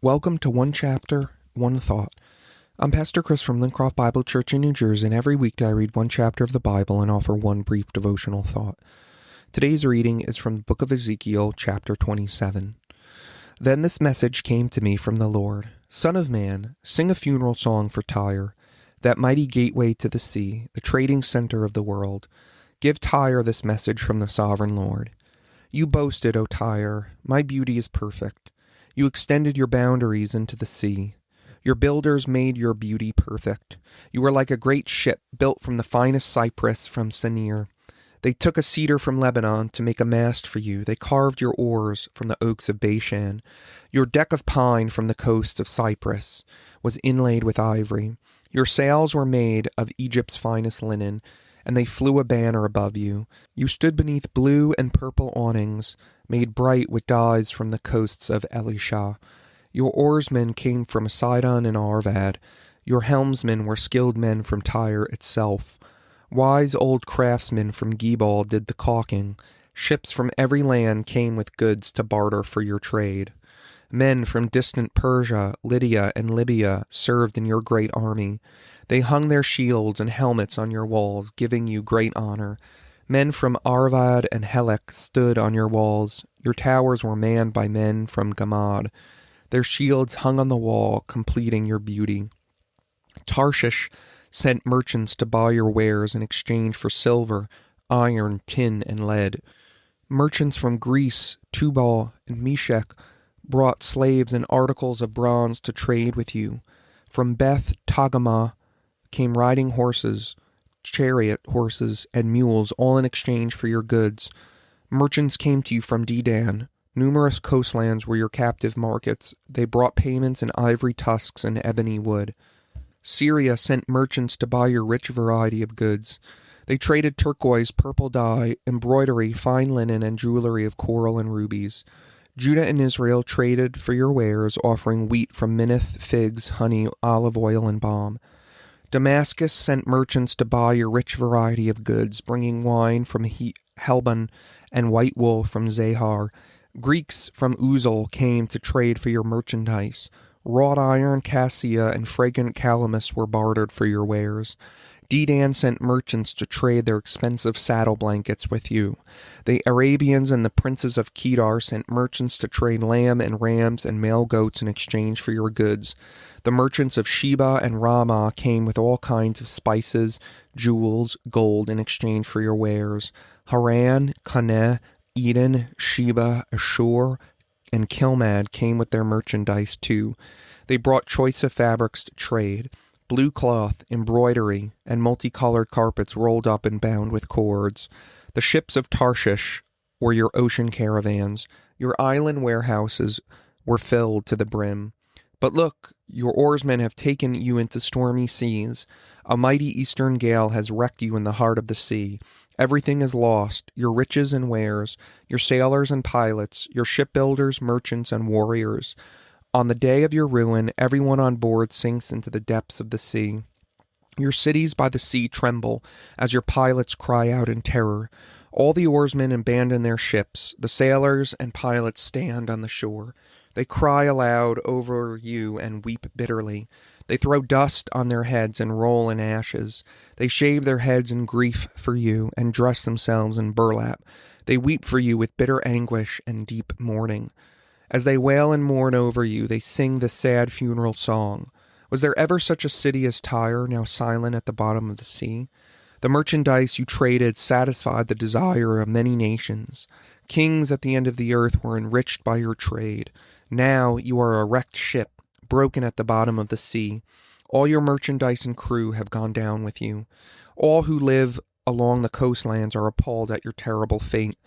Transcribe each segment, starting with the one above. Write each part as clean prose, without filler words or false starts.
Welcome to One Chapter, One Thought. I'm Pastor Chris from Lincroft Bible Church in New Jersey, and every weekday I read one chapter of the Bible and offer one brief devotional thought. Today's reading is from the book of Ezekiel, chapter 27. Then this message came to me from the Lord. Son of man, sing a funeral song for Tyre, that mighty gateway to the sea, the trading center of the world. Give Tyre this message from the sovereign Lord. You boasted, O Tyre, my beauty is perfect. You extended your boundaries into the sea. Your builders made your beauty perfect. You were like a great ship built from the finest cypress from Senir. They took a cedar from Lebanon to make a mast for you. They carved your oars from the oaks of Bashan. Your deck of pine from the coast of Cyprus was inlaid with ivory. Your sails were made of Egypt's finest linen, and they flew a banner above you. You stood beneath blue and purple awnings, made bright with dyes from the coasts of Elisha. Your oarsmen came from Sidon and Arvad. Your helmsmen were skilled men from Tyre itself. Wise old craftsmen from Gebal did the caulking. Ships from every land came with goods to barter for your trade. Men from distant Persia, Lydia, and Libya served in your great army. They hung their shields and helmets on your walls, giving you great honor. Men from Arvad and Helek stood on your walls. Your towers were manned by men from Gamad. Their shields hung on the wall, completing your beauty. Tarshish sent merchants to buy your wares in exchange for silver, iron, tin, and lead. Merchants from Greece, Tubal, and Meshech brought slaves and articles of bronze to trade with you. From Beth Togarmah came riding horses, chariot horses, and mules, all in exchange for your goods. Merchants came to you from Dedan. Numerous coastlands were your captive markets. They brought payments in ivory tusks and ebony wood. Syria sent merchants to buy your rich variety of goods. They traded turquoise, purple dye, embroidery, fine linen, and jewelry of coral and rubies. Judah and Israel traded for your wares, offering wheat from Minnith, figs, honey, olive oil, and balm. Damascus sent merchants to buy your rich variety of goods, bringing wine from Helbon and white wool from Zahar. Greeks from Uzal came to trade for your merchandise. Wrought iron, cassia, and fragrant calamus were bartered for your wares. Dedan sent merchants to trade their expensive saddle blankets with you. The Arabians and the princes of Kedar sent merchants to trade lamb and rams and male goats in exchange for your goods. The merchants of Sheba and Ramah came with all kinds of spices, jewels, gold in exchange for your wares. Haran, Caneh, Eden, Sheba, Ashur, and Kilmad came with their merchandise too. They brought choice of fabrics to trade. Blue cloth, embroidery, and multicolored carpets rolled up and bound with cords. The ships of Tarshish were your ocean caravans. Your island warehouses were filled to the brim. But look, your oarsmen have taken you into stormy seas. A mighty eastern gale has wrecked you in the heart of the sea. Everything is lost, your riches and wares, your sailors and pilots, your shipbuilders, merchants, and warriors. On the day of your ruin, everyone on board sinks into the depths of the sea. Your cities by the sea tremble as your pilots cry out in terror. All the oarsmen abandon their ships. The sailors and pilots stand on the shore. They cry aloud over you and weep bitterly. They throw dust on their heads and roll in ashes. They shave their heads in grief for you and dress themselves in burlap. They weep for you with bitter anguish and deep mourning. As they wail and mourn over you, they sing the sad funeral song. Was there ever such a city as Tyre, now silent at the bottom of the sea? The merchandise you traded satisfied the desire of many nations. Kings at the end of the earth were enriched by your trade. Now you are a wrecked ship, broken at the bottom of the sea. All your merchandise and crew have gone down with you. All who live along the coastlands are appalled at your terrible fate.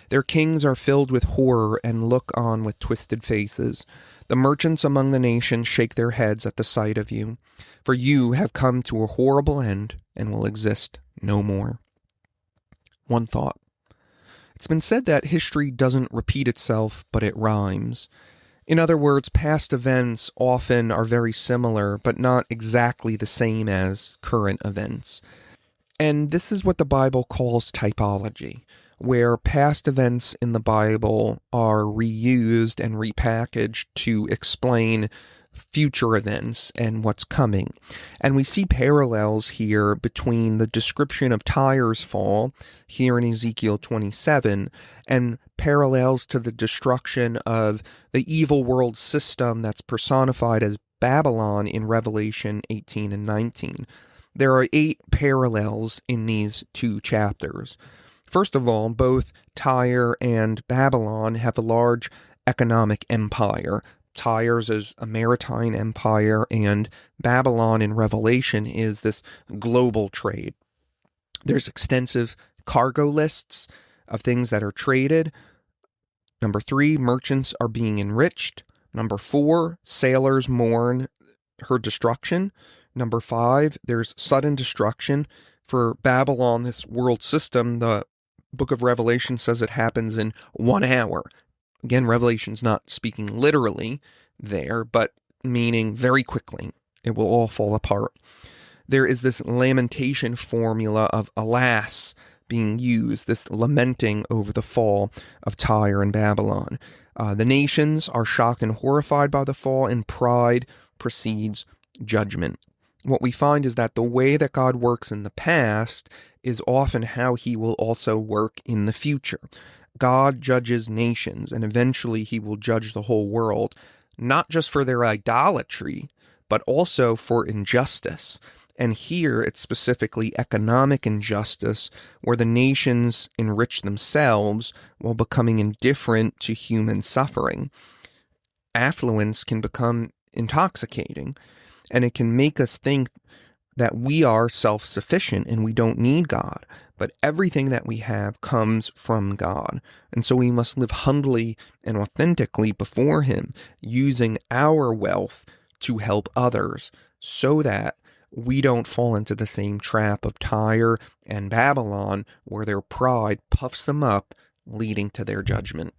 Their kings are filled with horror and look on with twisted faces. The merchants among the nations shake their heads at the sight of you, for you have come to a horrible end and will exist no more. One thought. It's been said that history doesn't repeat itself, but it rhymes. In other words, past events often are very similar, but not exactly the same as current events. And this is what the Bible calls typology. where past events in the Bible are reused and repackaged to explain future events and what's coming. And we see parallels here between the description of Tyre's fall here in Ezekiel 27 and parallels to the destruction of the evil world system that's personified as Babylon in Revelation 18 and 19. There are 8 parallels in these 2 chapters. First of all, both Tyre and Babylon have a large economic empire. Tyre's is a maritime empire, and Babylon in Revelation is this global trade. There's extensive cargo lists of things that are traded. Number 3, merchants are being enriched. Number 4, sailors mourn her destruction. Number 5, there's sudden destruction. For Babylon, this world system, the book of Revelation says it happens in 1 hour. Again, Revelation's not speaking literally there, but meaning very quickly. It will all fall apart. There is this lamentation formula of alas being used, this lamenting over the fall of Tyre and Babylon. The nations are shocked and horrified by the fall, and pride precedes judgment. What we find is that the way that God works in the past is often how he will also work in the future. God judges nations, and eventually he will judge the whole world, not just for their idolatry, but also for injustice. And here it's specifically economic injustice, where the nations enrich themselves while becoming indifferent to human suffering. Affluence can become intoxicating, and it can make us think that we are self-sufficient and we don't need God. But everything that we have comes from God. And so we must live humbly and authentically before him, using our wealth to help others, so that we don't fall into the same trap of Tyre and Babylon, where their pride puffs them up, leading to their judgment.